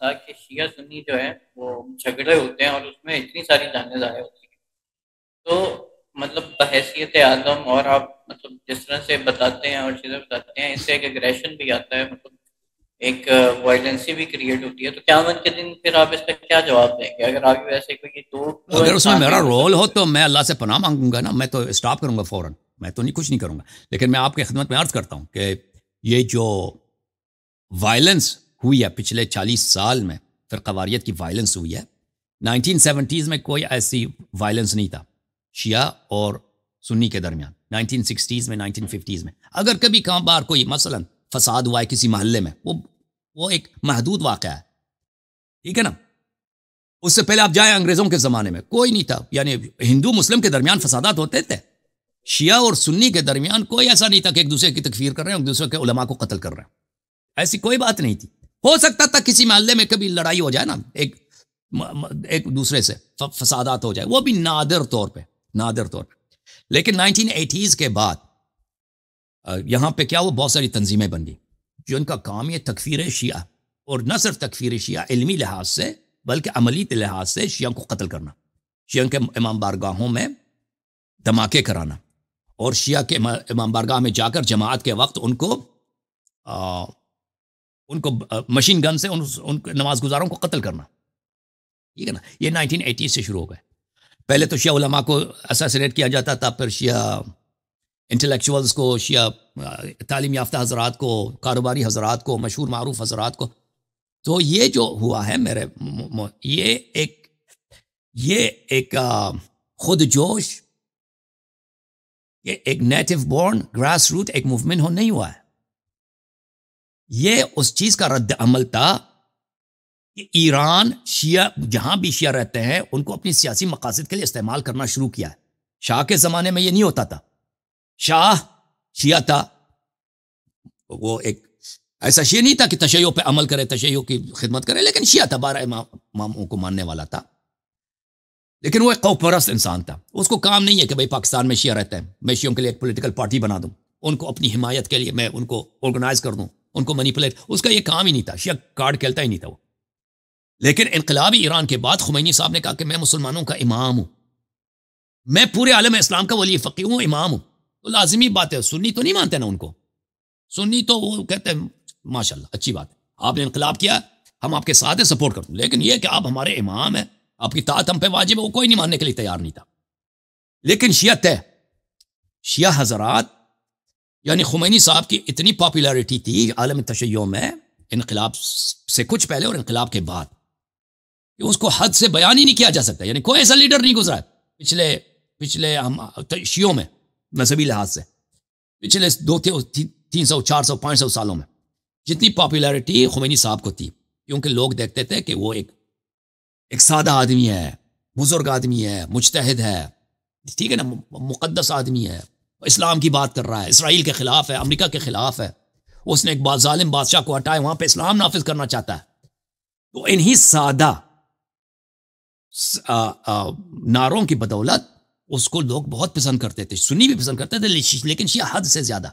تھا کہ شیعہ سنی جو ہے وہ جھگڑے ہوتے ہیں اور اس میں اتنی ساری جانیں ضائع ہوتی ہیں. تو مطلب بحیثیت آدم اور آپ مطلب جس طرح سے بتاتے ہیں اور چیزیں بتاتے ہیں، اس سے ایک ایگریشن بھی آتا ہے، مطلب ایک وائلنسی بھی کریٹ ہوتی ہے. تو قیامت کے دن پھر آپ اس کا کیا جواب دیں گے اگر آپ ویسے کوئی دو اگر اس میں انسان میرا ایک دوسرے رول ہو سے. تو میں اللہ سے پناہ مانگوں گا نا، میں تو اسٹاپ کروں گا فوراً، میں تو نہیں کچھ نہیں کروں گا. لیکن میں آپ کی خدمت میں عرض کرتا ہوں کہ یہ جو وائلنس ہوئی ہے پچھلے 40 سال میں، فرقہ واریت کی وائلنس ہوئی ہے، 1970s میں کوئی ایسی وائلنس نہیں تھا شیعہ اور سنی کے درمیان. 1960s میں، 1950s میں اگر کبھی کہاں بار کوئی مثلا فساد ہوا ہے کسی محلے میں، وہ ایک محدود واقعہ ہے، ٹھیک ہے نا. اس سے پہلے آپ جائیں انگریزوں کے زمانے میں کوئی نہیں تھا، یعنی ہندو مسلم کے درمیان فسادات ہوتے تھے، شیعہ اور سنی کے درمیان کوئی ایسا نہیں تھا کہ ایک دوسرے کی تکفیر کر رہے ہیں، ایک دوسرے کے علماء کو قتل کر رہے ہیں، ایسی کوئی بات نہیں تھی. ہو سکتا تھا کسی محلے میں کبھی لڑائی ہو جائے نا، ایک دوسرے سے فسادات ہو جائے، وہ بھی نادر طور پہ، نادر طور پہ. لیکن 1980s کے بعد یہاں پہ کیا، وہ بہت ساری تنظیمیں بن گئی جن کا کام یہ تکفیر شیعہ، اور نہ صرف تکفیر شیعہ علمی لحاظ سے بلکہ عملی لحاظ سے شیعہ کو قتل کرنا، شیعہ کے امام بارگاہوں میں دھماکے کرانا، اور شیعہ کے امام بارگاہ میں جا کر جماعت کے وقت ان کو مشین گن سے ان نماز گزاروں کو قتل کرنا، ٹھیک ہے نا. یہ 1980 سے شروع ہو گئے. پہلے تو شیعہ علماء کو اسیسینیٹ کیا جاتا تھا، پھر شیعہ انٹلیکچوئلز کو، شیعہ تعلیم یافتہ حضرات کو، کاروباری حضرات کو، مشہور معروف حضرات کو. تو یہ جو ہوا ہے میرے یہ ایک خود جوش، یہ ایک نیٹو بورن گراس روٹ ایک موومنٹ نہیں ہوا ہے. یہ اس چیز کا رد عمل تھا کہ ایران شیعہ جہاں بھی شیعہ رہتے ہیں ان کو اپنی سیاسی مقاصد کے لیے استعمال کرنا شروع کیا ہے. شاہ کے زمانے میں یہ نہیں ہوتا تھا. شاہ شیعہ تھا، وہ ایک ایسا شیعہ نہیں تھا کہ تشیع پہ عمل کرے، تشیع کی خدمت کرے، لیکن شیعہ تھا، 12 اماموں کو ماننے والا تھا. لیکن وہ ایک قوم پرست انسان تھا. اس کو کام نہیں ہے کہ بھئی پاکستان میں شیعہ رہتے ہیں، میں شیعوں کے لیے ایک پولیٹیکل پارٹی بنا دوں، ان کو اپنی حمایت کے لیے میں ان کو آرگنائز کر دوں، ان کو مینیپولیٹ. اس کا یہ کام ہی نہیں تھا، شیعہ کارڈ کھیلتا ہی نہیں تھا وہ. لیکن انقلاب ایران کے بعد خمینی صاحب نے کہا کہ میں مسلمانوں کا امام ہوں، میں پورے عالم اسلام کا ولی فقیہ ہوں، امام ہوں. تو لازمی بات ہے، سنی تو نہیں مانتے نا ان کو، سنی تو وہ کہتے ہیں ماشاءاللہ اچھی بات ہے، آپ نے انقلاب کیا، ہم آپ کے ساتھ ہیں، سپورٹ کرتے ہیں، لیکن یہ کہ آپ ہمارے امام ہیں، آپ کی طاعت ہم پہ واجب ہے، وہ کوئی نہیں ماننے کے لیے تیار نہیں تھا. لیکن شیعہ حضرات، یعنی خمینی صاحب کی اتنی پاپولیرٹی تھی عالم تشیع میں انقلاب سے کچھ پہلے اور انقلاب کے بعد کہ اس کو حد سے بیان ہی نہیں کیا جا سکتا. یعنی کوئی ایسا لیڈر نہیں گزرا ہے پچھلے ہم شیعوں میں مذہبی لحاظ سے پچھلے 300 400 500 سالوں میں جتنی پاپولیرٹی خمینی صاحب کو تھی، کیونکہ لوگ دیکھتے تھے کہ وہ ایک سادہ آدمی ہے، بزرگ آدمی ہے، مجتہد ہے، ٹھیک ہے نا، مقدس آدمی ہے، اسلام کی بات کر رہا ہے، اسرائیل کے خلاف ہے، امریکہ کے خلاف ہے، اس نے ایک ظالم بادشاہ کو ہٹائے، وہاں پہ اسلام نافذ کرنا چاہتا ہے. تو انہی سادہ نعروں کی بدولت اس کو لوگ بہت پسند کرتے تھے، سنی بھی پسند کرتے تھے، لیکن شیعہ حد سے زیادہ.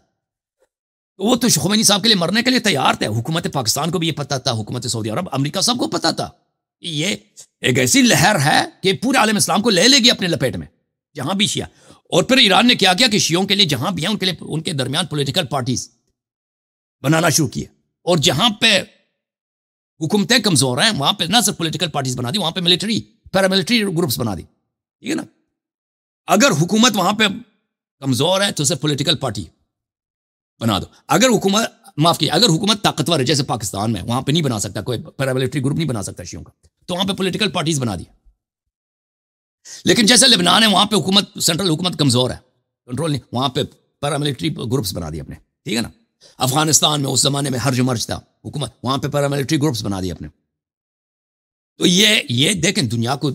وہ تو خمینی صاحب کے لیے مرنے کے لیے تیار تھے. حکومت پاکستان کو بھی یہ پتا تھا، حکومت سعودی عرب، امریکہ سب کو پتا تھا یہ ایک ایسی لہر ہے کہ پورے عالم اسلام کو لے گی اپنے لپیٹ میں جہاں بھی شیعہ. اور پھر ایران نے کیا کیا کہ شیعوں کے لیے جہاں بھی ہیں ان کے لیے ان کے درمیان پولیٹیکل پارٹیز بنانا شروع کیے، اور جہاں پہ حکومتیں کمزور ہیں وہاں پہ نہ صرف پولیٹیکل پارٹیز بنا دی، وہاں پہ ملٹری پیراملٹری گروپس بنا دی، ٹھیک ہے نا. اگر حکومت وہاں پہ کمزور ہے تو صرف پولیٹیکل پارٹی بنا دو. اگر حکومت طاقتور ہے جیسے پاکستان میں، وہاں پہ نہیں بنا سکتا کوئی پیراملٹری گروپ، نہیں بنا سکتا شیعوں کا، تو وہاں پہ پولیٹیکل پارٹیز بنا دی. لیکن جیسے لبنان ہے، وہاں پہ سینٹرل حکومت کمزور ہے، کنٹرول نہیں، وہاں پہ پیراملٹری گروپس بنا دی اپنے، ٹھیک ہے نا. افغانستان میں اس زمانے میں ہرج و مرج تھا حکومت، وہاں پہ پیراملٹری گروپس بنا دی اپنے. تو یہ دیکھیں دنیا کو،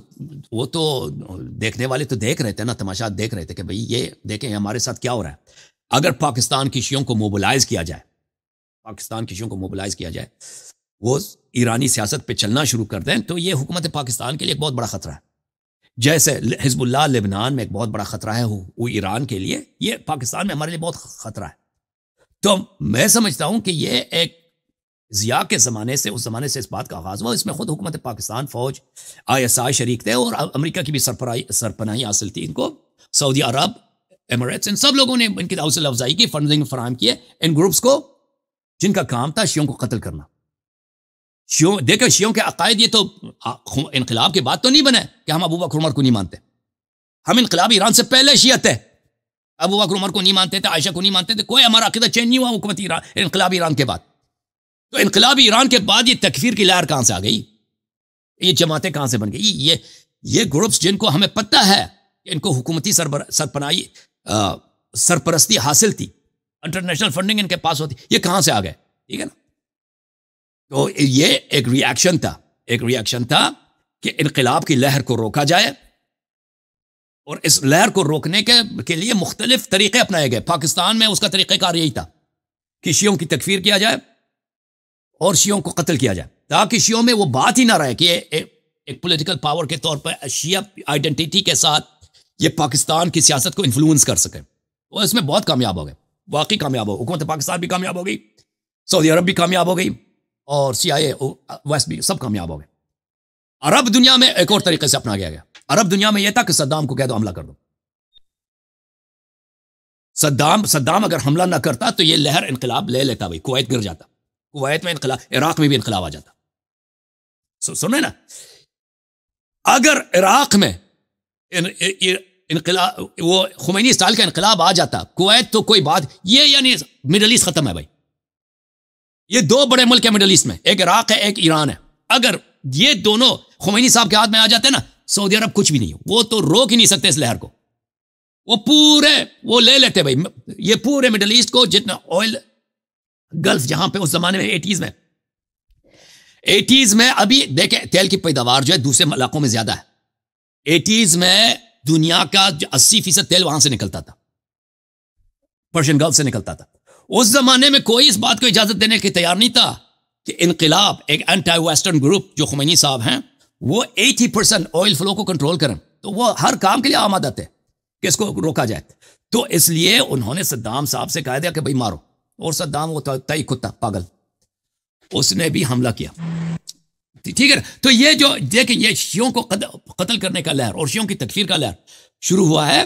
وہ تو دیکھنے والے تو دیکھ رہے تھے نا، تماشا دیکھ رہے تھے کہ بھئی یہ دیکھیں ہمارے ساتھ کیا ہو رہا ہے. اگر پاکستان کی شیعوں کو موبلائز کیا جائے، وہ ایرانی سیاست پہ چلنا شروع کر دیں، تو یہ حکومت پاکستان کے لیے ایک بہت بڑا خطرہ ہے. جیسے حزب اللہ لبنان میں ایک بہت بڑا خطرہ ہے وہ ایران کے لیے، یہ پاکستان میں ہمارے لیے بہت خطرہ ہے. تو میں سمجھتا ہوں کہ یہ ایک ضیاء کے زمانے سے، اس زمانے سے اس بات کا آغاز ہوا. اس میں خود حکومت پاکستان، فوج، ISI شریک تھے، اور امریکہ کی بھی سرپناہی حاصل تھی ان کو. سعودی عرب، ایمریٹس، ان سب لوگوں نے ان کی حوصلہ افزائی کی، فنڈنگ فراہم کیے ان گروپس کو جن کا کام تھا شیعوں کو قتل کرنا. دیکھو شیعوں کے عقائد، یہ تو انقلاب کے بعد تو نہیں بنے کہ ہم ابو بکر عمر کو نہیں مانتے. ہم انقلاب ایران سے پہلے شیعت تھے، ابو بکر عمر کو نہیں مانتے تھے، عائشہ کو نہیں مانتے تھے، کوئی ہمارا عقیدہ چینج نہیں ہوا حکومت ایران، انقلاب ایران کے بعد. تو انقلاب ایران کے بعد یہ تکفیر کی لہر کہاں سے آ گئی؟ یہ جماعتیں کہاں سے بن گئی؟ یہ گروپس جن کو ہمیں پتہ ہے کہ ان کو حکومتی سرپناہی سرپرستی حاصل تھی، انٹرنیشنل فنڈنگ ان کے پاس ہوتی، یہ کہاں سے آ گئے؟ ٹھیک ہے نا. تو یہ ایک ریاکشن تھا کہ انقلاب کی لہر کو روکا جائے، اور اس لہر کو روکنے کے لیے مختلف طریقے اپنائے گئے. پاکستان میں اس کا طریقہ کار یہی تھا کہ شیعوں کی تکفیر کیا جائے اور شیعوں کو قتل کیا جائے، تاکہ شیعوں میں وہ بات ہی نہ رہے کہ ایک پولیٹیکل پاور کے طور پر شیعہ آئیڈینٹیٹی کے ساتھ یہ پاکستان کی سیاست کو انفلوئنس کر سکے. وہ اس میں بہت کامیاب ہو گئے، واقعی کامیاب ہو. حکومت پاکستان بھی کامیاب ہو گئی، سعودی عرب بھی کامیاب ہو گئی، اور CIA ویسٹ بھی سب کامیاب ہو گئے. عرب دنیا میں ایک اور طریقے سے اپنا گیا. عرب دنیا میں یہ تھا کہ صدام کو کہہ دو حملہ کر دو. صدام اگر حملہ نہ کرتا تو یہ لہر انقلاب لے لیتا، بھائی کویت گر جاتا، کویت میں انقلاب، عراق میں بھی انقلاب آ جاتا. سنیں نا، اگر عراق میں انقلاب، وہ خمینی سٹائل کا انقلاب آ جاتا، کویت تو کوئی بات، یہ یعنی مڈل ایسٹ ختم ہے بھائی. یہ دو بڑے ملک ہیں مڈل ایسٹ میں، ایک عراق ہے ایک ایران ہے. اگر یہ دونوں خمینی صاحب کے ہاتھ میں آ جاتے نا، سعودی عرب کچھ بھی نہیں، وہ تو روک ہی نہیں سکتے اس لہر کو. وہ لے لیتے بھائی یہ پورے مڈل ایسٹ کو، جتنا آئل گلف جہاں پہ اس زمانے میں 80s میں ابھی دیکھیں تیل کی پیداوار جو ہے دوسرے علاقوں میں زیادہ ہے. 80s میں دنیا کا 80% تیل وہاں سے نکلتا تھا، پرشین گلف سے نکلتا تھا. اس زمانے میں کوئی اس بات کو اجازت دینے کے تیار نہیں تھا کہ انقلاب، ایک اینٹی ویسٹرن گروپ جو خمینی صاحب ہیں، وہ 80% آئل فلو کو کنٹرول کریں. تو وہ ہر کام کے لیے آمادہ تھے کہ اس کو روکا جائے. تو اس لیے انہوں نے صدام صاحب سے کہا دیا کہ بھائی مارو، اور صدام وہ تئی کتا پاگل، اس نے بھی حملہ کیا. ٹھیک ہے نا. تو یہ جو دیکھیں یہ شیعوں کو قتل کرنے کا لہر اور شیعوں کی تکفیر کا لہر شروع ہوا ہے.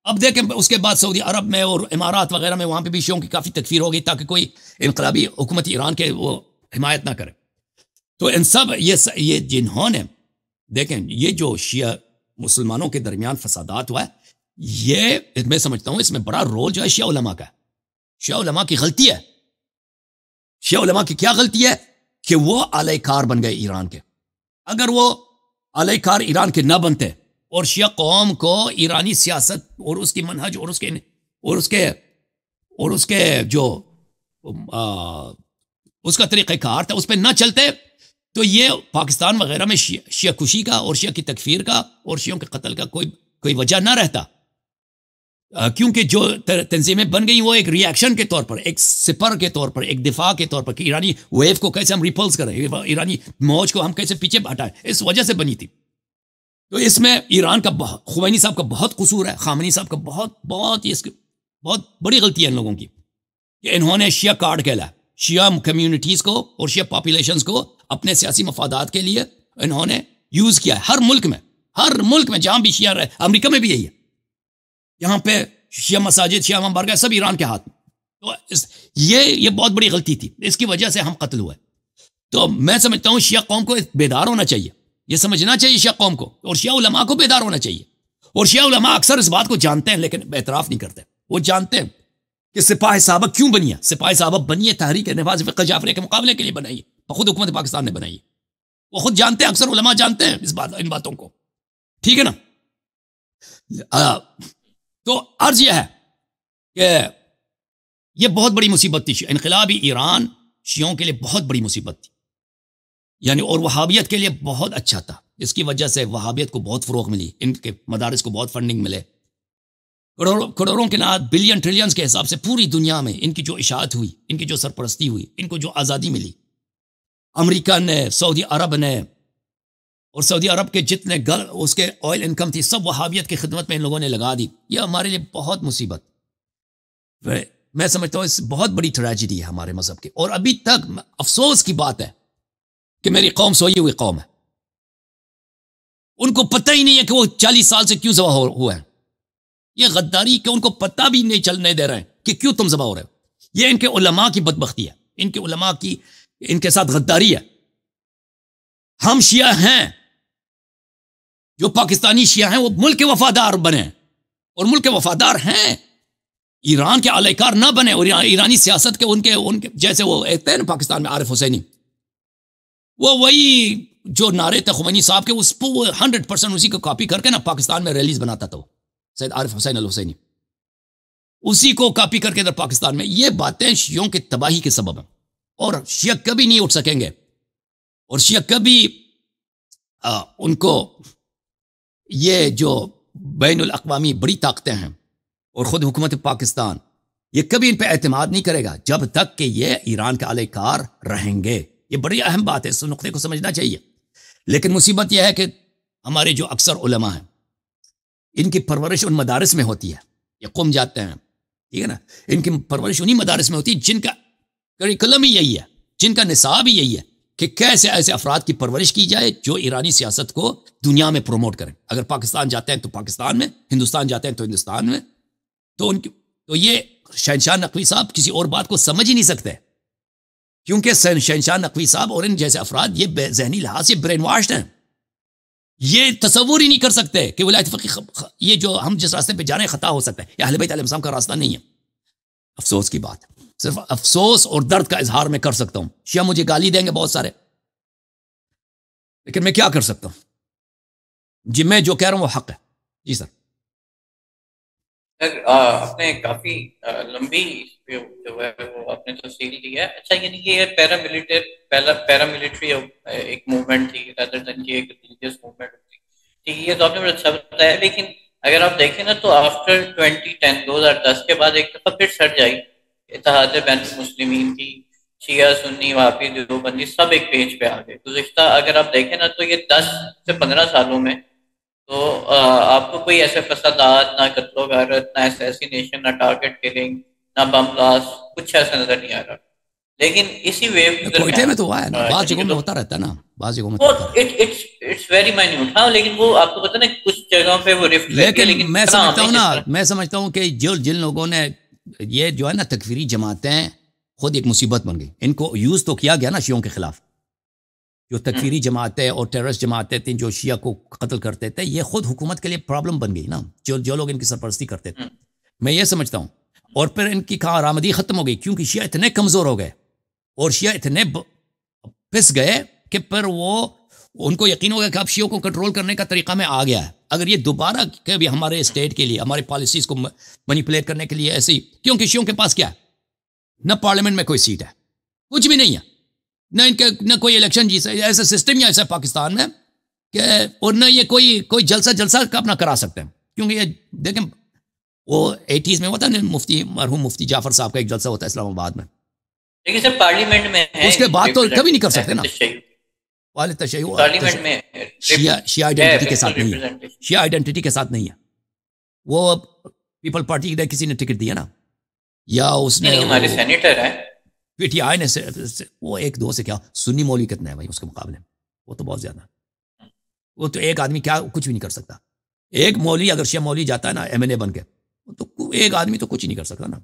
اب دیکھیں اس کے بعد سعودی عرب میں اور امارات وغیرہ میں وہاں پہ بھی شیعوں کی کافی تکفیر ہو گئی تاکہ کوئی انقلابی حکومت ایران کے وہ حمایت نہ کرے. تو ان سب یہ جنہوں نے دیکھیں یہ جو شیعہ مسلمانوں کے درمیان فسادات ہوا ہے، یہ میں سمجھتا ہوں اس میں بڑا رول جو ہے شیعہ علماء کا ہے. شیعہ علماء کی غلطی ہے. شیعہ علماء کی کیا غلطی ہے کہ وہ علیہ کار بن گئے ایران کے. اگر وہ علیہ کار ایران کے نہ بنتے اور شیعہ قوم کو ایرانی سیاست اور اس کی منہج اور اس کے جو اس کا طریقہ کار تھا اس پہ نہ چلتے، تو یہ پاکستان وغیرہ میں شیعہ کشی کا اور شیعہ کی تکفیر کا اور شیعوں کے قتل کا کوئی وجہ نہ رہتا. کیونکہ جو تنظیمیں بن گئی وہ ایک ری ایکشن کے طور پر، ایک سپر کے طور پر، ایک دفاع کے طور پر کہ ایرانی ویو کو کیسے ہم ریپلس کریں، ایرانی موج کو ہم کیسے پیچھے ہٹائیں، اس وجہ سے بنی تھی. تو اس میں ایران کا خمینی صاحب کا بہت قصور ہے، خامنئی صاحب کا بہت بڑی غلطی ہے ان لوگوں کی کہ انہوں نے شیعہ کارڈ کہلا، شیعہ کمیونٹیز کو اور شیعہ پاپولیشنز کو اپنے سیاسی مفادات کے لیے انہوں نے یوز کیا ہے. ہر ملک میں جہاں بھی شیعہ رہے، امریکہ میں بھی یہی ہے، یہاں پہ شیعہ مساجد، شیعہ ممبرگاہ سب ایران کے ہاتھ میں. تو یہ بہت بڑی غلطی تھی، اس کی وجہ سے ہم قتل ہوئے. تو میں سمجھتا ہوں شیعہ قوم کو بیدار ہونا چاہیے، یہ سمجھنا چاہیے شیعہ قوم کو، اور شیعہ علماء کو بیدار ہونا چاہیے. اور شیعہ علماء اکثر اس بات کو جانتے ہیں لیکن اعتراف نہیں کرتے. وہ جانتے ہیں کہ سپاہ صحابہ کیوں بنی ہے. سپاہ صحابہ بنی ہے تحریک نفاذ فقہ جعفریہ کے مقابلے کے لیے بنائی ہے، خود حکومت پاکستان نے بنائی ہے. وہ خود جانتے ہیں، اکثر علماء جانتے ہیں ان باتوں کو. ٹھیک ہے نا. تو عرض یہ ہے کہ یہ بہت بڑی مصیبت تھی. انقلابی ایران شیعوں کے لیے بہت بڑی مصیبت تھی، یعنی اور وہابیت کے لیے بہت اچھا تھا. اس کی وجہ سے وہابیت کو بہت فروغ ملی، ان کے مدارس کو بہت فنڈنگ ملے، کروڑوں کے نہ بلین ٹریلینز کے حساب سے پوری دنیا میں ان کی جو اشاعت ہوئی، ان کی جو سرپرستی ہوئی، ان کو جو آزادی ملی. امریکہ نے، سعودی عرب نے، اور سعودی عرب کے جتنے اس کے آئل انکم تھی سب وہابیت کی خدمت میں ان لوگوں نے لگا دی. یہ ہمارے لیے بہت مصیبت. میں سمجھتا ہوں اس بہت بڑی ٹریجڈی ہے ہمارے مذہب کی، اور ابھی تک افسوس کی بات ہے کہ میری قوم سوئی ہوئی قوم ہے، ان کو پتہ ہی نہیں ہے کہ وہ 40 سال سے کیوں ذبح ہوا ہے. یہ غداری کہ ان کو پتہ بھی نہیں چلنے دے رہے ہیں کہ کیوں تم ذبح ہو رہے ہو. یہ ان کے علماء کی بدبختی ہے، ان کے علماء کی ان کے ساتھ غداری ہے. ہم شیعہ ہیں، جو پاکستانی شیعہ ہیں وہ ملک کے وفادار بنے، اور ملک کے وفادار ہیں، ایران کے اعلی کار نہ بنے، اور ایرانی سیاست کے ان کے جیسے وہ ایک تھے نا پاکستان میں عارف حسینی، وہ وہی جو نعرے تھے خمینی صاحب کے، اس پہ وہ 100% اسی کو کاپی کر کے نا پاکستان میں ریلیز بناتا تھا، سید عارف حسین الحسینی، اسی کو کاپی کر کے ادھر پاکستان میں. یہ باتیں شیعوں کی تباہی کے سبب ہیں، اور شیعہ کبھی نہیں اٹھ سکیں گے، اور شیعہ کبھی ان کو یہ جو بین الاقوامی بڑی طاقتیں ہیں اور خود حکومت پاکستان، یہ کبھی ان پہ اعتماد نہیں کرے گا جب تک کہ یہ ایران کے اعلی کار رہیں گے. یہ بڑی اہم بات ہے، اس نقطے کو سمجھنا چاہیے. لیکن مصیبت یہ ہے کہ ہمارے جو اکثر علماء ہیں، ان کی پرورش ان مدارس میں ہوتی ہے، یہ قوم جاتے ہیں، ٹھیک ہے نا، ان کی پرورش انہی مدارس میں ہوتی ہے جن کا کریکولم ہی یہی ہے، جن کا نصاب ہی یہی ہے کہ کیسے ایسے افراد کی پرورش کی جائے جو ایرانی سیاست کو دنیا میں پروموٹ کریں. اگر پاکستان جاتے ہیں تو پاکستان میں، ہندوستان جاتے ہیں تو ہندوستان میں. تو یہ شہنشاہ نقوی صاحب کسی اور بات کو سمجھ ہی نہیں سکتے، کیونکہ شہنشاہ نقوی صاحب اور ان جیسے افراد یہ ذہنی لحاظ سے برین واشڈ ہیں. یہ تصور ہی نہیں کر سکتے کہ ولایت فقیہ یہ جو ہم جس راستے پہ جا رہے ہیں خطا ہو سکتا ہے. یہ اہل بیت علیہ السلام کا راستہ نہیں ہے. افسوس کی بات ہے، صرف افسوس اور درد کا اظہار میں کر سکتا ہوں. شیعہ مجھے گالی دیں گے بہت سارے، لیکن میں کیا کر سکتا ہوں؟ جی میں جو کہہ رہا ہوں وہ حق ہے. جی سر. آپ نے کافی لمبی جو ہے وہ آپ نے تفصیل دی ہے. اچھا، یعنی یہ پیراملٹری ایک موومنٹ تھی rather than کہ ایک ریلیجیس موومنٹ تھی. ٹھیک، یہ تو آپ نے بڑا اچھا بتایا. لیکن اگر آپ دیکھیں نا تو آفٹر 2010 کے بعد ایک دفعہ پھر سٹ جائی اتحاد بین المسلمین کی، شیعہ سنی وہابی دیوبندی سب ایک پیج پہ آ گئے. گزشتہ اگر آپ دیکھیں نا تو یہ 10 سے 15 سالوں میں تو آپ کو کوئی ایسے فسادات، نہ قتل و غارت، نہ اسیسینیشن، نہ ٹارگٹ کلنگ، نہ بم بلاسٹ، کچھ ایسا نظر نہیں آ رہا. لیکن اسی ویو کے کوئٹے میں تو ہوا ہے نا، بعض جگہوں میں ہوتا رہتا ہے نا، بعض جگہوں میں اٹس ویری مائنیوٹ. ہاں، لیکن وہ آپ کو پتہ نا کچھ جگہوں پہ وہ رفٹ رہتی ہے. لیکن میں سمجھتا ہوں نا، میں سمجھتا ہوں کہ جن لوگوں نے یہ جو ہے نا تکفیری جماعتیں خود ایک مصیبت بن گئی. ان کو یوز تو کیا گیا نا شیعوں کے خلاف. جو تکفیری جماعتیں اور ٹیررسٹ جماعتیں تھیں جو شیعہ کو قتل کرتے تھے، یہ خود حکومت کے لیے پرابلم بن گئی نا، جو لوگ ان کی سرپرستی کرتے تھے. میں یہ سمجھتا ہوں. اور پھر ان کی کہاں آرامدی ختم ہو گئی، کیونکہ شیعہ اتنے کمزور ہو گئے اور شیعہ اتنے پس گئے کہ پھر وہ ان کو یقین ہو گیا کہ اب شیعوں کو کنٹرول کرنے کا طریقہ میں آ گیا ہے. اگر یہ دوبارہ کبھی ہمارے اسٹیٹ کے لیے، ہمارے پالیسیز کو مینیپولیٹ کرنے کے لیے ایسے ہی، کیونکہ شیعوں کے پاس کیا ہے، نہ پارلیمنٹ میں کوئی سیٹ ہے، کچھ بھی نہیں ہے، نہ ان کے نہ کوئی الیکشن جیسا ایسا سسٹم یا ایسا پاکستان میں کہ، اور نہ یہ کوئی جلسہ کا اپنا کرا سکتے ہیں. کیونکہ یہ دیکھیں وہ 80s میں ہوتا ہے نا، مرحوم مفتی جعفر صاحب کا ایک جلسہ ہوتا ہے اسلام آباد میں، لیکن سر پارلیمنٹ میں ہے، اس کے بعد تو کبھی نہیں کر سکتے نا. پارلیمنٹ میں شیعہ آئیڈینٹی کے ساتھ نہیں ہے، شیعہ آئیڈینٹی کے ساتھ نہیں ہے. وہ پیپل پارٹی نے کسی نے ٹکٹ دیا نا، یا اس نے ہمارے سینیٹر ہیں پی ٹی آئی نے وہ ایک دو سے کیا سنی مولوی کتنا ہے بھائی اس کے مقابلے میں، وہ تو بہت زیادہ. وہ تو ایک آدمی کیا کچھ بھی نہیں کر سکتا. ایک مولوی اگر شیعہ مولوی جاتا ہے نا ایم این اے بن کے، تو ایک آدمی تو کچھ ہی نہیں کر سکتا نا.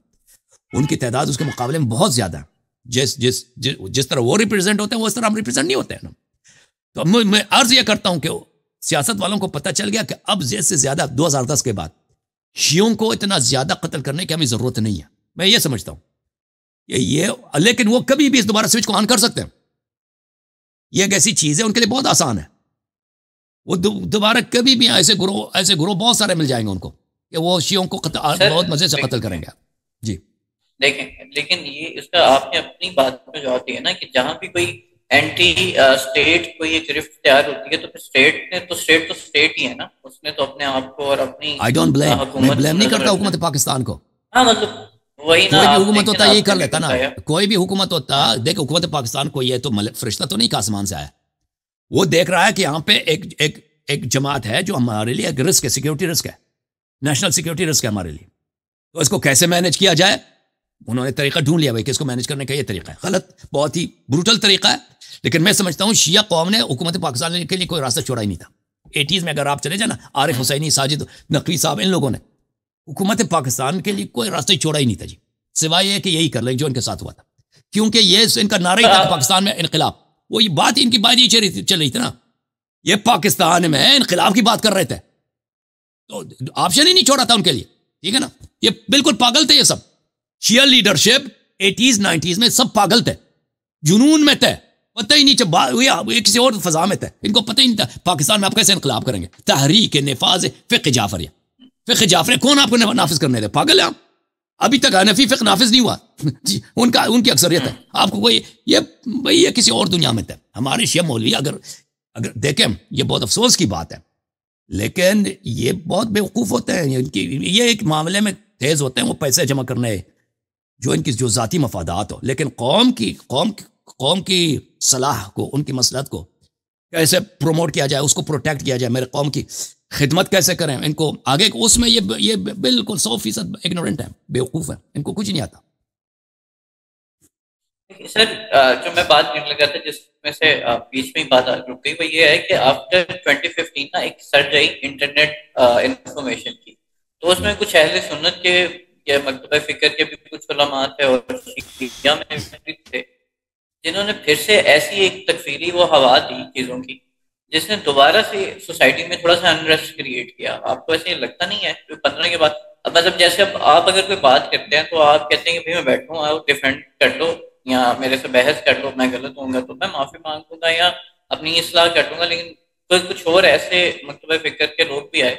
ان کی تعداد اس کے مقابلے میں بہت زیادہ ہے. جس طرح وہ ریپرزینٹ ہوتے ہیں وہ اس طرح ہم ریپرزینٹ نہیں ہوتے ہیں نا. تو میں عرض یہ کرتا ہوں کہ سیاست والوں کو پتہ چل گیا کہ اب زیادہ سے زیادہ 2010 کے بعد شیعوں کو اتنا زیادہ قتل کرنے کی ہمیں ضرورت نہیں ہے. میں یہ سمجھتا ہوں لیکن وہ کبھی بھی اس دوبارہ سوئچ کو آن کر سکتے ہیں. یہ ایک ایسی چیز ہے ان کے لیے بہت آسان ہے. وہ دوبارہ کبھی بھی ایسے گروہ بہت سارے مل جائیں گے ان کو کہ وہ شیعوں کو بہت مزے سے قتل کریں گے. جی دیکھیں، لیکن یہ اس کا آپ نے اپنی بات میں جواب دیا نا کہ جہاں بھی کوئی اینٹی اسٹیٹ کوئی ایک گرفت تیار ہوتی ہے تو اسٹیٹ ہی ہے نا، اس نے تو اپنے آپ کو اور اپنی میں بلیم نہیں کرتا حکومت پاکستان کو. ہاں، مطلب وہی نا، کوئی بھی حکومت ہوتا یہی کر لیتا نا، کوئی بھی حکومت ہوتا. دیکھ حکومت پاکستان کو یہ تو فرشتہ تو نہیں کہ آسمان سے آیا. وہ دیکھ رہا ہے کہ یہاں پہ ایک جماعت ہے جو ہمارے لیے ایک رسک ہے، سیکیورٹی رسک ہے، نیشنل سیکیورٹی رسک ہے ہمارے لیے. تو اس کو کیسے مینج کیا جائے، انہوں نے طریقہ ڈھونڈ لیا بھائی کہ اس کو مینج کرنے کا یہ طریقہ ہے. غلط, بہت ہی بروٹل طریقہ ہے. لیکن میں سمجھتا ہوں شیعہ قوم نے حکومت پاکستان کے لیے کوئی راستہ چھوڑا ہی نہیں تھا. 80s میں اگر آپ چلے جائیں نا, عارف حسینی, ساجد نقوی صاحب, ان لوگوں نے حکومت پاکستان کے لیے کوئی راستہ چھوڑا ہی نہیں تھا جی, سوائے یہ کہ یہی کر لیں جو ان کے ساتھ ہوا تھا. کیونکہ یہ ان کا نعرہ ہی تھا کہ پاکستان میں انقلاب, وہی بات ان کی بات یہ چل رہی تھی نا, یہ پاکستان میں انقلاب کی بات کر رہے تھے, تو آپشن ہی نہیں چھوڑا تھا ان کے لیے. ٹھیک ہے نا, یہ بالکل پاگل تھے یہ سب. شیعہ لیڈرشپ 80s 90s میں سب پاگل تھے, جنون میں تھے, پتہ ہی نہیں کسی اور فضا میں تھے, ان کو پتہ ہی نہیں تھا پاکستان میں آپ کیسے انقلاب کریں گے. تحریک نفاذ فقہ جعفریہ, فقہ جعفریہ کون آپ کو نافذ کرنے دے, پاگل ہے آپ. ابھی تک حنفی فقہ نافذ نہیں ہوا جی, ان کی اکثریت ہے. آپ کو کوئی یہ کسی اور دنیا میں تھے. ہمارے شیعہ مولوی اگر دیکھیں, یہ بہت افسوس کی بات ہے, لیکن یہ بہت بیوقوف ہوتے ہیں. یہ ایک معاملے میں تیز ہوتے ہیں, وہ پیسے جمع کرنے جو ان کی جو ذاتی مفادات ہو, لیکن قوم کی صلاح کو, ان کی مصلحت کو کیسے پروموٹ کیا جائے, اس کو پروٹیکٹ کیا جائے, میرے قوم کی خدمت کیسے کریں, ان کو آگے اس میں یہ بالکل 100% اگنورنٹ ہے, بیوقوف ہے, ان کو کچھ نہیں آتا. سر جو میں بات کرنے لگا تھا, جس میں سے بیچ میں بات رک گئی, وہ یہ ہے کہ آفٹر 2015 نا ایک سرج آئی انٹرنیٹ انفارمیشن کی, تو اس میں کچھ اہل سنت کے یا مکتبہ فکر کے بھی کچھ علماء تھے اور شیعہ میں بھی تھے, جنہوں نے پھر سے ایسی ایک تکفیری وہ ہوا دی چیزوں کی, جس نے دوبارہ سے سوسائٹی میں تھوڑا سا انریسٹ کریٹ کیا. آپ کو ایسے لگتا نہیں ہے کہ 15 کے بعد, اب مطلب جیسے اب آپ اگر کوئی بات کرتے ہیں تو آپ کہتے ہیں کہ بھائی میں بیٹھوں, آپ ڈیفینڈ کر لو یا میرے سے بحث کر لو, میں غلط ہوں گا تو میں معافی مانگوں گا یا اپنی اصلاح کر لوں گا. لیکن کچھ اور ایسے مکتبہ فکر کے لوگ بھی آئے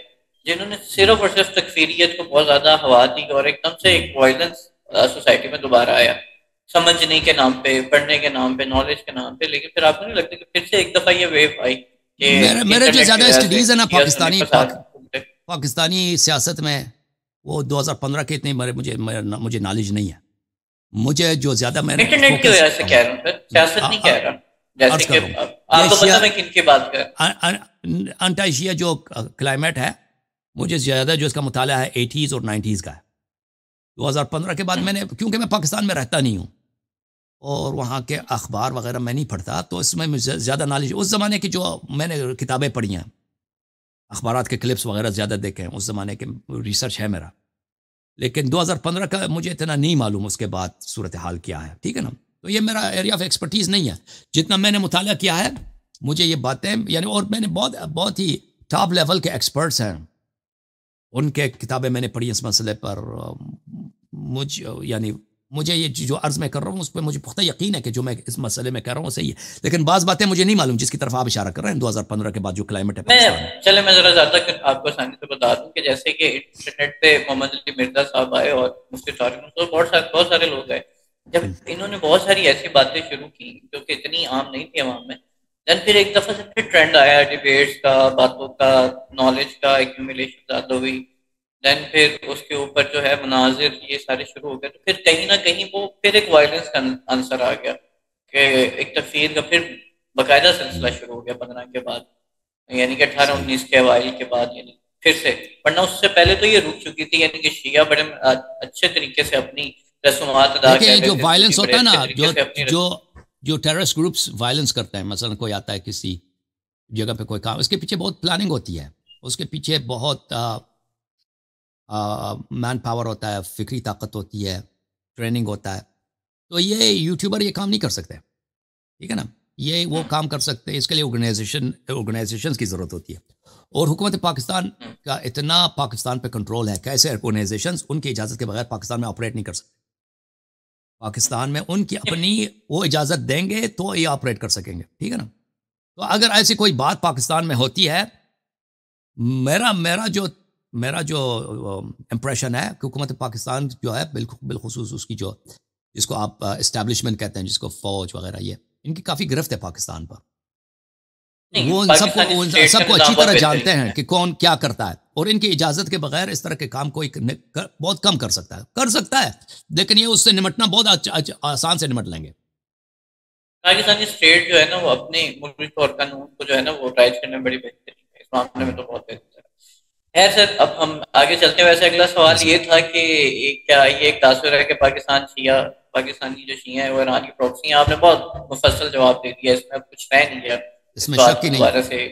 جنہوں نے صرف اور صرف تکفیریت کو بہت زیادہ ہوا دی, اور ایک دم سے ایک وائلنس سوسائٹی میں دوبارہ آیا, سمجھنے کے نام پہ, پڑھنے کے نام پہ, نالج کے نام پہ. لیکن پھر آپ کو نہیں لگتا کہ پھر سے ایک دفعہ یہ ویو آئی کہ میرے جو زیادہ اسٹڈیز ہیں نا انٹرنیٹ پاکستانی سیاست میں, وہ 2015 کے اتنے مجھے نالج نہیں ہے. مجھے جو زیادہ میں نے انٹرنیٹ کی وجہ سے کہہ رہا ہوں سر, سیاست نہیں کہہ رہا, جیسے کہ آپ کو پتہ میں کن کی بات کر رہا ہوں. انٹا شیعہ جو کلائمیٹ ہے, مجھے زیادہ جو اس کا مطالعہ ہے 80s اور 90s کا ہے. 2015 کے بعد میں نے, کیونکہ میں پاکستان میں رہتا نہیں ہوں اور وہاں کے اخبار وغیرہ میں نہیں پڑھتا, تو اس میں مجھے زیادہ نالج, اس زمانے کی جو میں نے کتابیں پڑھی ہیں, اخبارات کے کلپس وغیرہ زیادہ دیکھے ہیں, اس زمانے کے ریسرچ ہے میرا. لیکن 2015 کا مجھے اتنا نہیں معلوم اس کے بعد صورتحال کیا ہے. ٹھیک ہے نا, تو یہ میرا ایریا آف ایکسپرٹیز نہیں ہے. جتنا میں نے مطالعہ کیا ہے مجھے یہ باتیں یعنی, اور میں نے بہت ہی ٹاپ لیول کے ایکسپرٹس ہیں, ان کے کتابیں میں نے پڑھی اس مسئلے پر. مجھے یہ جو عرض میں کر رہا ہوں اس پہ مجھے پختہ یقین ہے کہ جو میں اس مسئلے میں کر رہا ہوں وہ صحیح ہے, لیکن بعض باتیں مجھے نہیں معلوم جس کی طرف آپ اشارہ کر رہے ہیں 2015 کے بعد جو کلائمیٹ ہے. چلے میں ذرا زیادہ آپ کو آسانی سے بتا دوں کہ جیسے کہ انٹرنیٹ پہ محمد علی مرزا صاحب آئے اور مفتی طارق منصور, بہت سارے لوگ آئے, جب انہوں نے بہت ساری ایسی باتیں شروع کی جو کہ اتنی عام نہیں تھی عوام میں, دین پھر ایک دفعہ سے پھر ٹرینڈ آیا ڈیبیٹس کا, باتوں کا, نالج کا ایکومولیشن زیادہ ہوئی, دین پھر اس کے اوپر جو ہے مناظر یہ سارے شروع ہو گئے, تو پھر کہیں نہ کہیں وہ پھر ایک وائلنس کا عنصر آ گیا کہ ایک تفسیر کا پھر باقاعدہ سلسلہ شروع ہو گیا 15 کے بعد, یعنی کہ 18-19 کے اوائل کے بعد, یعنی پھر سے. ورنہ اس سے پہلے تو یہ رک چکی تھی, یعنی کہ شیعہ بڑے اچھے طریقے سے اپنی رسومات ادا کر رہے تھے. جو وائلنس ہوتا ہے نا, جو ٹیررسٹ گروپس وائلنس کرتے ہیں, مثلا کوئی آتا ہے کسی جگہ پہ کوئی کام, اس کے پیچھے بہت پلاننگ ہوتی ہے, اس کے پیچھے بہت مین پاور ہوتا ہے, فکری طاقت ہوتی ہے, ٹریننگ ہوتا ہے. تو یہ یوٹیوبر یہ کام نہیں کر سکتے. ٹھیک ہے نا, یہ وہ کام کر سکتے ہیں, اس کے لیے آرگنائزیشنز کی ضرورت ہوتی ہے. اور حکومت پاکستان کا اتنا پاکستان پہ کنٹرول ہے کہ ایسے آرگنائزیشنز ان کی اجازت کے بغیر پاکستان میں آپریٹ نہیں کر سکتے. پاکستان میں ان کی اپنی وہ اجازت دیں گے تو یہ آپریٹ کر سکیں گے. ٹھیک ہے نا, تو اگر ایسی کوئی بات پاکستان میں ہوتی ہے, میرا جو امپریشن ہے کہ حکومت پاکستان جو ہے بالخصوص اس کی جو جس کو آپ اسٹیبلشمنٹ کہتے ہیں, جس کو فوج وغیرہ, یہ ان کی کافی گرفت ہے پاکستان پر. وہ سب کو اچھی طرح جانتے ہیں کہ کون کیا کرتا ہے, اور ان کی اجازت کے بغیر اس طرح کے کام کوئی بہت کم کر سکتا ہے, لیکن یہ اس سے نمٹنا بہت آسان سے نمٹ لیں گے. پاکستانی اسٹیٹ جو ہے نا وہ اپنے ملک اور قانون کو جو ہے نا وہ رائج کرنے میں بڑی بہترین ہے, اس معاملے میں تو بہت بہتر ہے. خیر سر, اب ہم آگے چلتے ہیں، ویسے اگلا سوال یہ تھا کہ کیا یہ ایک تاثر ہے کہ پاکستانی جو شیعہ ہیں وہ ایران کی پراکسی ہیں؟ آپ نے بہت مفصل جواب دے دیا، اس میں اب کچھ رہ نہیں گیا اس اس میں بات شک ہی نہیں. دوبارہ سے